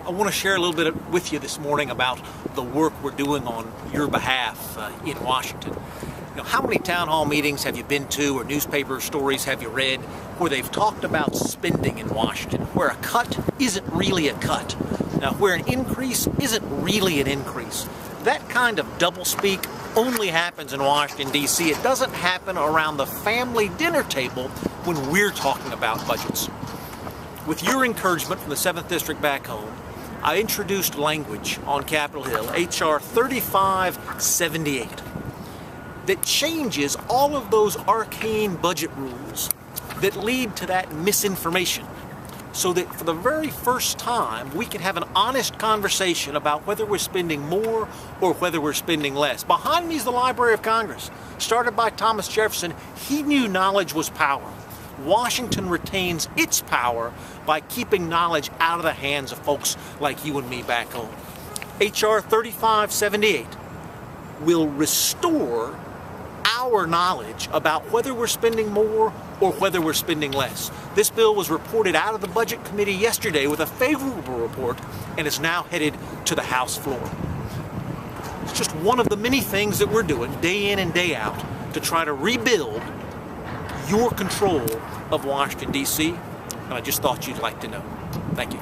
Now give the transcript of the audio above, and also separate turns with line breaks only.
I want to share a little bit with you this morning about the work we're doing on your behalf in Washington. You know, how many town hall meetings have you been to, or newspaper stories have you read where they've talked about spending in Washington, where a cut isn't really a cut, now where an increase isn't really an increase? That kind of doublespeak only happens in Washington, D.C. It doesn't happen around the family dinner table when we're talking about budgets. With your encouragement from the 7th District back home, I introduced language on Capitol Hill, H.R. 3578, that changes all of those arcane budget rules that lead to that misinformation, so that for the very first time we can have an honest conversation about whether we're spending more or whether we're spending less. Behind me is the Library of Congress, started by Thomas Jefferson. He knew knowledge was power. Washington retains its power by keeping knowledge out of the hands of folks like you and me back home. H.R. 3578 will restore our knowledge about whether we're spending more or whether we're spending less. This bill was reported out of the Budget Committee yesterday with a favorable report and is now headed to the House floor. It's just one of the many things that we're doing day in and day out to try to rebuild your control of Washington, D.C., and I just thought you'd like to know. Thank you.